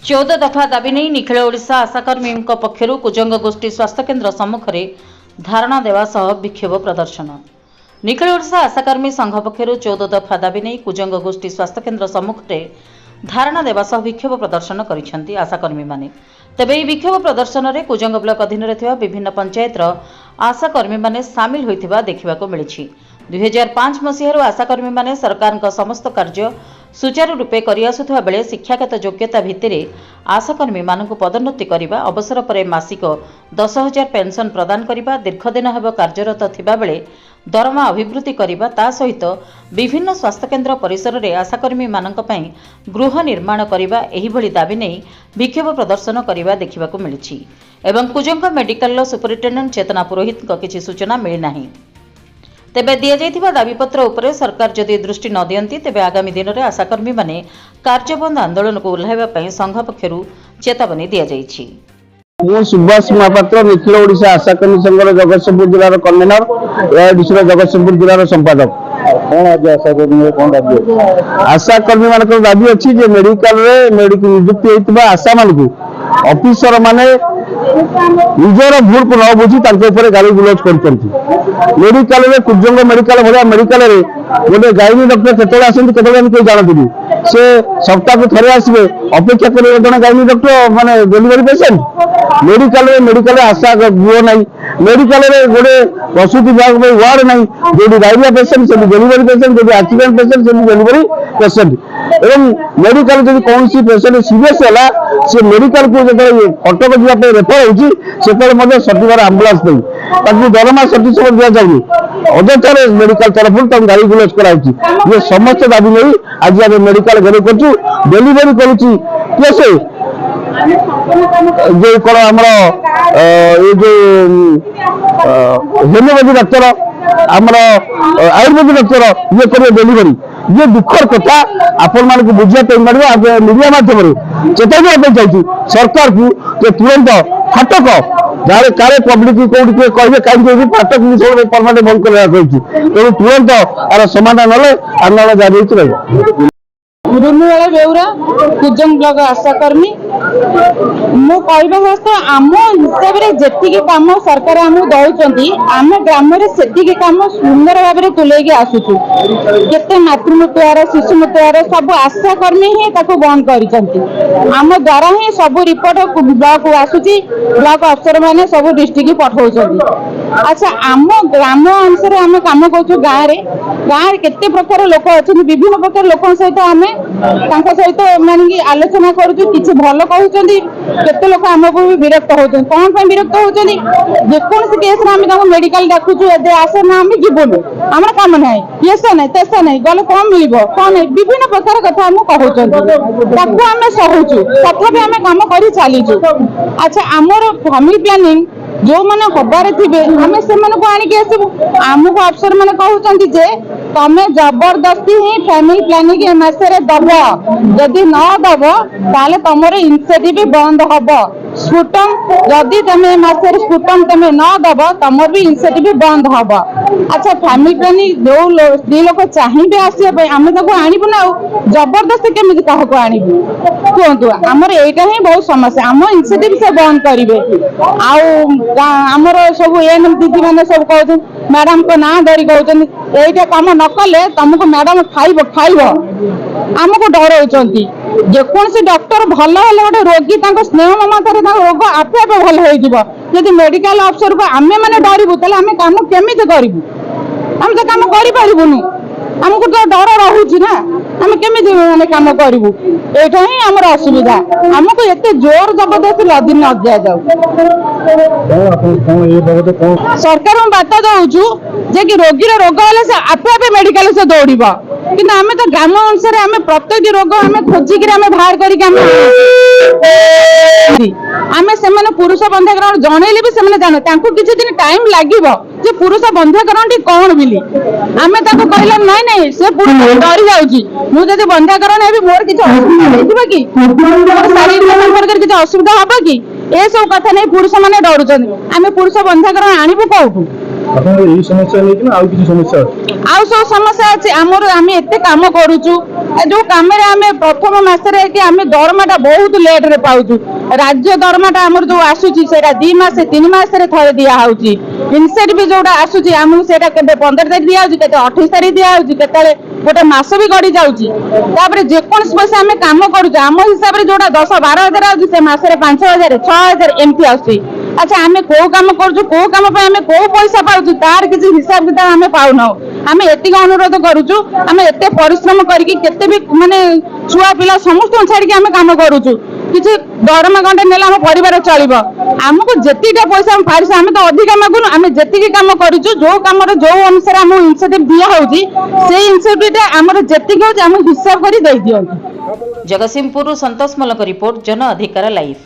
14 दफा दाबी नहीं निखिल ओडिशा आशाकर्मी पक्षर कुजंग गोष्ठी स्वास्थ्य केन्द्र सम्मुखें धारणा देवा सह विक्षोभ प्रदर्शन। निखिल ओडिशा आशाकर्मी संघ पक्षर 14 दफा दाबी नहीं कुजंग गोष्ठी स्वास्थ्य केन्द्र सम्मुखें धारणा देवा सह विक्षोभ प्रदर्शन करिसेंती आशाकर्मी माने। तेबे ଏହି विक्षोभ प्रदर्शन में कुजंग ब्लॉक अधीन विभिन्न पंचायतर आशाकर्मी माने सामिल होइथिबा देखिबाको मिलिछि। 2005 मसीहारू आशाकर्मी माने सरकार समस्त कार्य सुचारू रूपे करिआसुथुवा बेले शिक्षागत योग्यता भित्तिरे आशाकर्मी मानकु पदोन्नति करिबा, अवसर पर मासिक 10,000 पेंशन प्रदान करिबा, दीर्घदिन हेब कार्यरत थिबा बेले दरमा अभिवृद्धि करिबा, ता सहित विभिन्न स्वास्थ्य केन्द्र परिसर में आशाकर्मी मानक पई गृह निर्माण करिबा एही भली दाबी नै विक्षोभ प्रदर्शन करिबा देखिबाकु मिलिछि। एवं कुजंग मेडिकल सुपरिटेडेंट चेतना पुरोहित किछि सूचना मिली नाही। तेबे दिया दाबीपत्र उपरे सरकार जदि दृष्टि न दियंती तेबे आगामी दिन में आशाकर्मी माने कार्यबंद आंदोलन को ओह्लाइबा संघ पक्षरु चेतावनी दिया जायछि। सुभाष महापात्र निखिल ओडिशा आशाकर्मी संघर जगतसिंहपुर जिलार कन्वेनर जगतसिंहपुर जिलार संपादक। आशाकर्मी मान दाबी अच्छी मेडिकल नियुक्ति होता आशा मान ऑफिसर माने निजर भूल को न बुझी गाड़ी गुलज कर मेडिकल में कुजंग मेडिकल भाया मेडिकल गोटे गाइनी डॉक्टर केत आसती कहीं जानती से सप्ताह को थे आसवे अपेक्षा कर जन गाइनी डॉक्टर माने डेलीवरी पेसेंट मेडिकल आशा गृह ना मेडिकल गोटे प्रसूति विभाग वार्ड ना जो डायरिया पेसेंट से डेलीवरी पेसेंट जो एक्सीडेंट पेसेंट से डेलीवरी पेसेंट एवं मेडिकल जब कौन पेसेंट सीरियस है से मेडिकल को जो कटक जावाई रेफर होती सठिकार आंबुलांस नहीं दरमा सर्टिफिकेट दिया जाए अजथार मेडिकल तरफ गाड़ी गुलज कर समस्त दाबी नहीं आज आम मेडिकल घेर कर डेलीवरी करुच्ची से जो कौन आम जो होमियोपैथी डाक्तर आमर आयुर्वेदिक डाक्तर ये करेंगे डेलीवरी ये दुखर कथा आपण मान बुझाई मीडिया माध्यम चेतावनी चाहिए सरकार को तुरंत फाटक जहाँ काले पब्लिक कौटे कहे कहीं फाटक परमानेंट बंद कर तुरंत आर समाधान ना आंदोलन जारी रही। रुनुवाला बेउरा कुजंग ब्लॉक आशाकर्मी मु कहवा आम हिसाब से जी कम सरकार आमको दौरान आम ग्राम से कम सुंदर भाव में तुले आसुचु केते मातृमृत्युहार शिशु मृत्युहार सब आशाकर्मी ही बंद कर आम द्वारा ही सब रिपोर्ट ब्लॉक को आसूची ब्लॉक अफसर मैंने सब डिस्ट्रिक्ट पठाउछंती। अच्छा आम ग्राम अनुसार आम कम कर गाँव केते प्रकार लोक अच्छा विभिन्न प्रकार लोक सहित आम सहित मानिक आलोचना करुचु किसी भल कहते केते लोक आमको भी विरक्त होती कौन पर विरक्त होती जेकोसी केस मेडिकल डाकुचु आस ना आम जीवनु आम कम ना ये ना तेसा ना गले कौन मिल कौन नहीं विभिन्न प्रकार कथा आम कहूँ आम सहूचु तथापि आम कम कर चलीचु। अच्छा आमर फैमिली प्लानिंग जो मैंने हबार थे आम से आणिक आसबू आमको अफसर मैंने कहते जे तमें जबरदस्ती ही फैमिली प्लानिंग मसरे दब जदि न दब ताले तुम इनसेटिव बंद हम स्कूटम जदि तुम मसरे स्कूटम तुम न दब तुम भी इनसेटिव बंद हम। अच्छा फैमिली प्लानिंग जो स्त्री लोक चाहिए आसपा आम आणबू ना जबरदस्ती केमी क्या आणबू कहतु आमर यहाँ ही बहुत समस्या आम इनसेटिव से बंद करेंगे आमर सब एएनएम दीदी मैंने सब कहते मैडम को ना धरी कहते यही कम न कले तुमको मैडम खाइब खाइब आमको डरौंती जेकोसी डॉक्टर भल है गोटे रोगी स्नेह ममतार रोग आपे आपे भल हो मेडिकल अफसर को आम मैंने डरबू तेल कम केमी करूँ आम तो कम करूँ आमको तो डर रोचे ना आम केमी माने कम करूँ यहाँ ही आमर असुविधा आमको एत जोर जबरदस्ती लदी न दि जाऊ। सरकार बार्ता दौचु जे कि रोगी रोग है से आपे आपे मेडिकल से दौड़ कि आम तो ग्राम अनुसार आम प्रत्येक रोग आम खोजिक बाहर करके पुरुष बंधाकरण जनइले भी से जान किसी दिन टाइम लगे पुरुष बंधाकरण कौन बोली आम कहला नाई नाई से पुरुष डरी जाऊँगी मुझे बंधाकरण है मोर किसी असुविधा कि शारीरिक संपर्क किसी असुविधा हम कि ये सब कथा नहीं पुरुष मैंने डरुं आम पुरुष बंधाकरण आणबू कौटू समस्या सब समस्या अच्छी आम एत कम करुचु जो काम आम प्रथम मसरे कि आम दरमाटा बहुत लेट रे पाऊँ राज्य दरमाटा आमर जो आसूची 2 मास 3 मास थे दिखाई इनसेट भी जोटा आसूची आमको से 15 तारीख दिया 28 तारीख दिया के गोटे मस भी गड़ी जाऊँगी जेकोसी पैसा आम कम करुँ आम हिसाब से जोटा 10-12 हजार आसे मसरे 5,000 6,000 एमती आसूँ अच्छा आम कौ कम करुँ कौ कम आम कौ पैसा पाऊँ तार किसी हिसाब किताब आम पाऊना आम एति अनुरोध करुचु आम एत परिश्रम करके भी माने छुआ पिला समस्त छाड़ी आम कम करुचु किसी दरमा गंडे नेला आम परिवार चलिबो आमको जेतिका पैसा हम पारिस आम तो अधिक मागुनु आम जेतिकी काम करुचु जो काम जो अनुसार आम इनसेटिव दिया होउची से इनसेटिव आमर जेतिकी होउची आम हिसाब करी दे दियंती। जगतसिंहपुर संतोष मल्लक रिपोर्ट जन अधिकार लाइव।